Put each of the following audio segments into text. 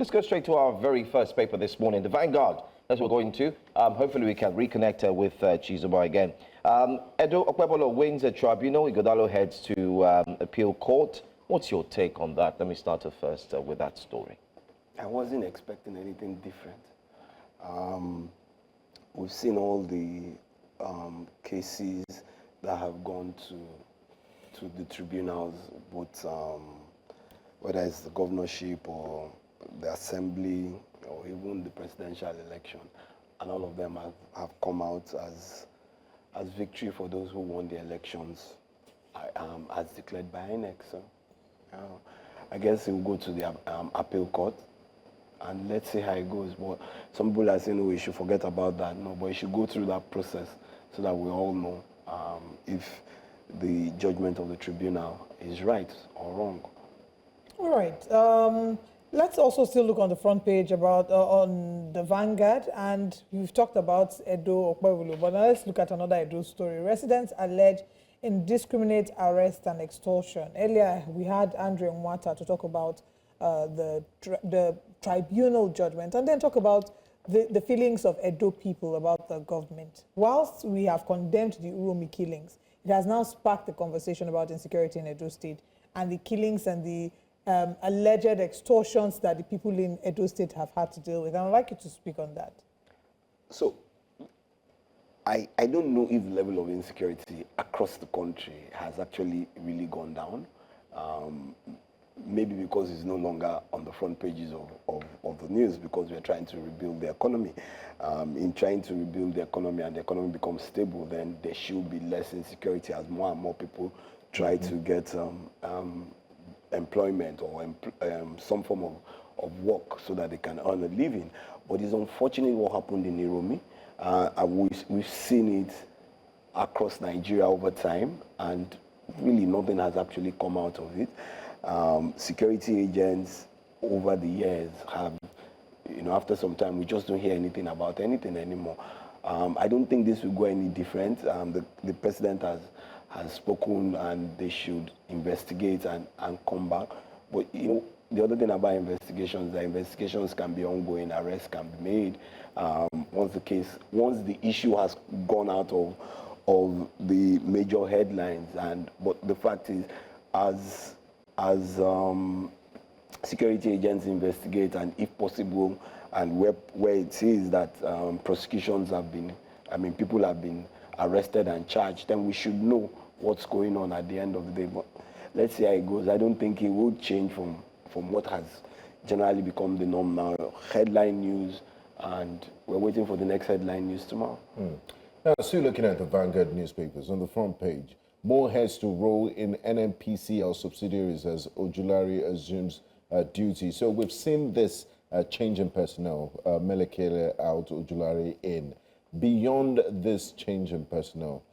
let's go straight to our very first paper this morning, the Vanguard. That's what we're going to. Hopefully we can reconnect with Chizoba again. Edo Okpebolo wins a tribunal. Ighodalo heads to appeal court. What's your take on that? Let me start first with that story. I wasn't expecting anything different. We've seen all the cases that have gone to the tribunals, both whether it's the governorship or the assembly or even the presidential election, and all of them have come out as victory for those who won the elections, as declared by INEC. So, I guess it will go to the appeal court, and let's see how it goes. But some people are saying, oh, we should forget about that. No, but it should go through that process so that we all know if the judgment of the tribunal is right or wrong. All right. Let's also still look on the front page about on the Vanguard, and we've talked about Edo Okpebolo, but now let's look at another Edo story. Residents allege indiscriminate arrest and extortion. Earlier, we had Andre Nwata to talk about the tribunal judgment, and then talk about the feelings of Edo people about the government. Whilst we have condemned the Uromi killings, it has now sparked the conversation about insecurity in Edo State and the killings and the alleged extortions that the people in Edo State have had to deal with. And I'd like you to speak on that. So, I don't know if the level of insecurity across the country has actually really gone down. Maybe because it's no longer on the front pages of the news, because we're trying to rebuild the economy. In trying to rebuild the economy and the economy becomes stable, then there should be less insecurity as more and more people try to get employment or some form of work so that they can earn a living. But it's unfortunate what happened in Uromi. We've seen it across Nigeria over time, and really nothing has actually come out of it. Security agents over the years have, after some time, we just don't hear anything about anything anymore. I don't think this will go any different. The president has spoken, and they should investigate and come back. But the other thing about investigations is that investigations can be ongoing, arrests can be made. Once the issue has gone out of the major headlines, but the fact is, as security agents investigate, and if possible, and where it is that prosecutions have been, people have been arrested and charged, then we should know what's going on at the end of the day. But let's see how it goes. I don't think it will change from what has generally become the norm now. Headline news, and we're waiting for the next headline news tomorrow. Now, still looking at the Vanguard newspapers, on the front page, more heads to roll in NNPC, our subsidiaries, as Ojulari assumes duty. So we've seen this change in personnel, Melekele out, Ojulari in. Beyond this change in personnel,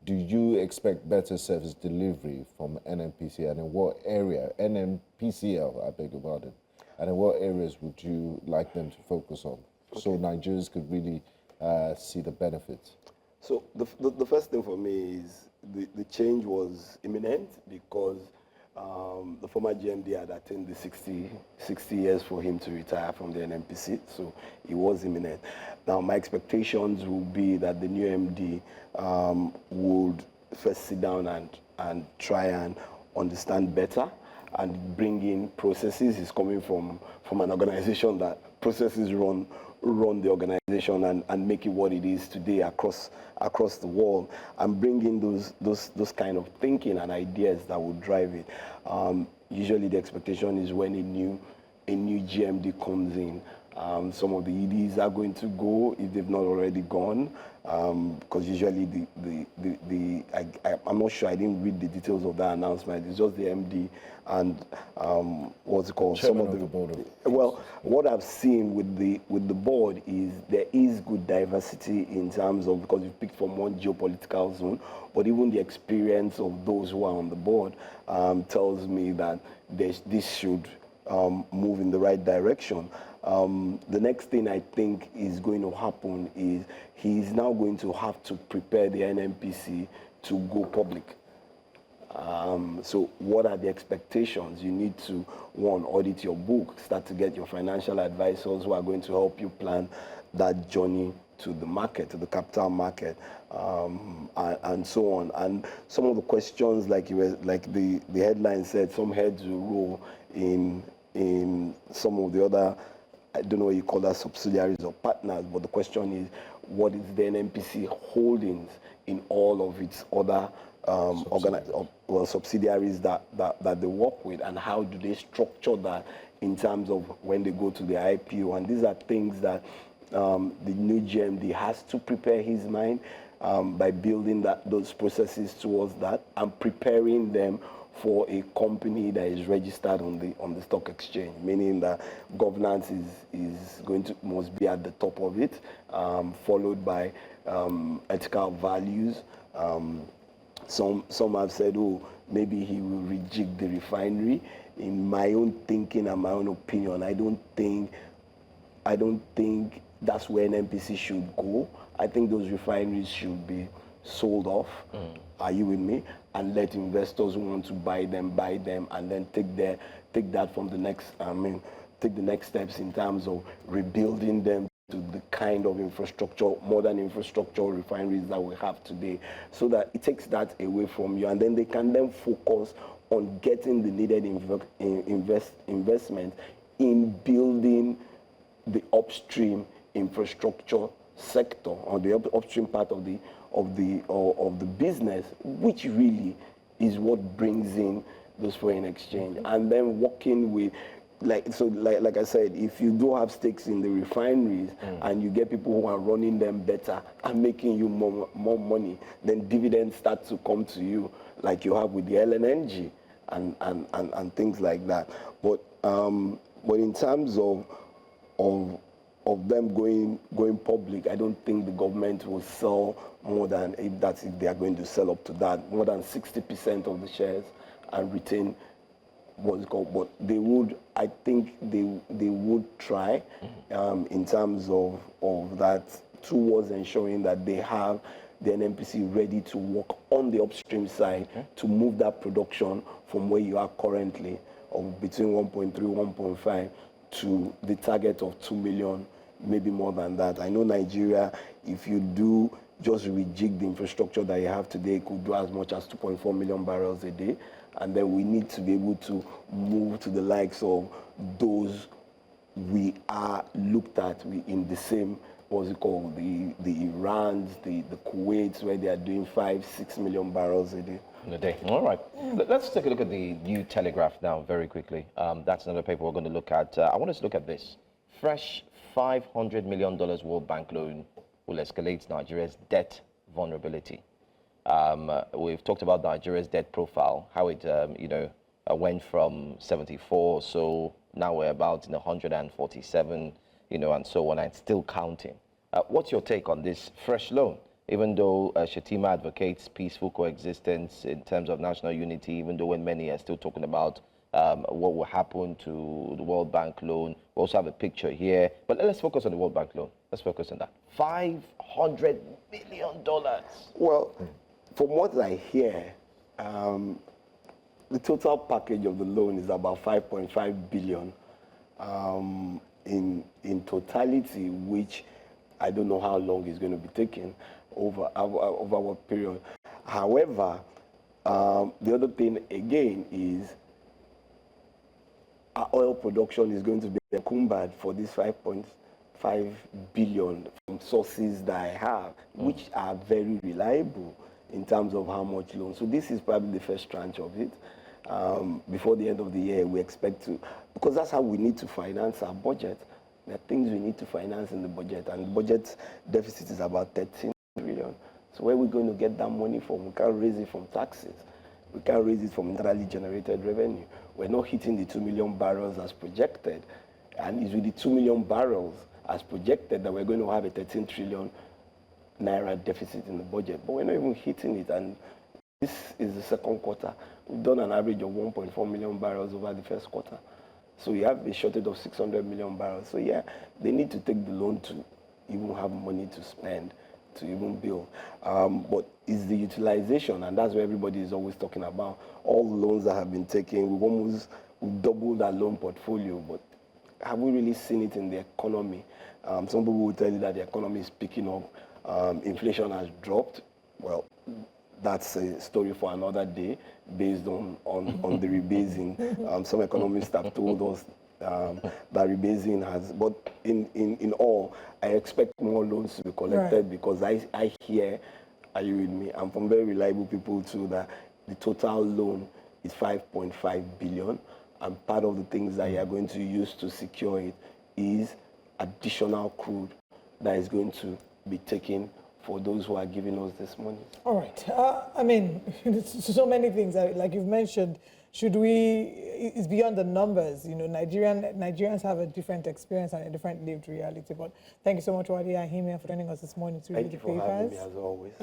do you expect better service delivery from NNPC, and in what area, NNPCL, I beg your pardon, and in what areas would you like them to focus on, so Nigerians could really see the benefits? So the first thing for me is the change was imminent, because the former GMD had attained the 60 years for him to retire from the NNPC, so it was imminent. Now, my expectations would be that the new MD would first sit down and try and understand better and bring in processes. He's coming from an organization that processes run the organization and make it what it is today across the world, and bring in those kind of thinking and ideas that would drive it. Usually the expectation is when a new GMD comes in, some of the EDs are going to go if they've not already gone, because usually I'm not sure, I didn't read the details of that announcement. It's just the MD and what's it called? Chairman of the board. Well, what I've seen with the board is there is good diversity in terms of, because we've picked from one geopolitical zone, but even the experience of those who are on the board tells me that this should move in the right direction. The next thing I think is going to happen is he's now going to have to prepare the NNPC to go public. So what are the expectations? You need to, one, audit your book, start to get your financial advisors who are going to help you plan that journey to the market, to the capital market, and so on. And some of the questions, like the headline said, some heads will roll in some of the other, I don't know what you call that, subsidiaries or partners, but the question is, what is the NNPC holdings in all of its other subsidiaries that they work with, and how do they structure that in terms of when they go to the IPO? And these are things that the new GMD has to prepare his mind by building those processes towards that and preparing them for a company that is registered on the stock exchange, meaning that governance must be at the top of it, followed by ethical values. Some have said, oh, maybe he will rejig the refinery. In my own thinking and my own opinion, I don't think that's where NNPC should go. I think those refineries should be sold off. Are you with me? And let investors who want to buy them, and then take that from the next. Take the next steps in terms of rebuilding them to the kind of infrastructure, modern infrastructure refineries that we have today, so that it takes that away from you, and then they can then focus on getting the needed investment in building the upstream infrastructure sector, or the upstream part of the business, which really is what brings in those foreign exchange. And then working with, like I said, if you do have stakes in the refineries and you get people who are running them better and making you more money, then dividends start to come to you, like you have with the LNG and things like that. But in terms of them going public, I don't think the government will sell more than, if they are going to sell up to that, more than 60% of the shares and retain what's called. But they would, I think they would try in terms of that, towards ensuring that they have the NNPC ready to work on the upstream side to move that production from where you are currently of between 1.3, 1.5 to the target of 2 million, maybe more than that. I know Nigeria, if you do just rejig the infrastructure that you have today, could do as much as 2.4 million barrels a day. And then we need to be able to move to the likes of those we are looked at in the same, what's it called, the Irans, the Kuwaits, where they are doing 5-6 million barrels a day. In a day. All right. Let's take a look at the New Telegraph now very quickly. That's another paper we're going to look at. I want us to look at this. Fresh $500 million World Bank loan will escalate Nigeria's debt vulnerability. We've talked about Nigeria's debt profile, how it went from 74, so now we're about 147, and so on, and still counting. What's your take on this fresh loan? Even though Shetima advocates peaceful coexistence in terms of national unity, even though when many are still talking about what will happen to the World Bank loan. We also have a picture here, but let's focus on the World Bank loan. Let's focus on that. $500 million. Well, from what I hear, the total package of the loan is about 5.5 billion in totality, which I don't know how long it's going to be taking over what period. However, the other thing again is our oil production is going to be encumbered for this 5.5 billion from sources that I have, which are very reliable in terms of how much loan. So this is probably the first tranche of it. Before the end of the year, we expect to, because that's how we need to finance our budget. There are things we need to finance in the budget, and the budget deficit is about 13 trillion. So where are we going to get that money from? We can't raise it from taxes. We can't raise it from internally generated revenue. We're not hitting the 2 million barrels as projected. And it's with the 2 million barrels as projected that we're going to have a 13 trillion naira deficit in the budget. But we're not even hitting it. And this is the second quarter. We've done an average of 1.4 million barrels over the first quarter. So we have a shortage of 600 million barrels. So yeah, they need to take the loan to even have money to spend to even build. But it's the utilization, and that's what everybody is always talking about. All the loans that have been taken, we've doubled our loan portfolio, but have we really seen it in the economy? Some people will tell you that the economy is picking up, inflation has dropped. Well, that's a story for another day based on the rebasing. Some economists have told us that rebasing has, but in all, I expect more loans to be collected because I hear, are you with me? I'm from very reliable people too, that the total loan is 5.5 billion, and part of the things that you are going to use to secure it is additional crude that is going to be taken for those who are giving us this money. All right. I mean, so many things, like you've mentioned, it's beyond the numbers. You know, Nigerians have a different experience and a different lived reality. But thank you so much, UADE Ahimie, for joining us this morning to read the papers. Thank you for having me, as always.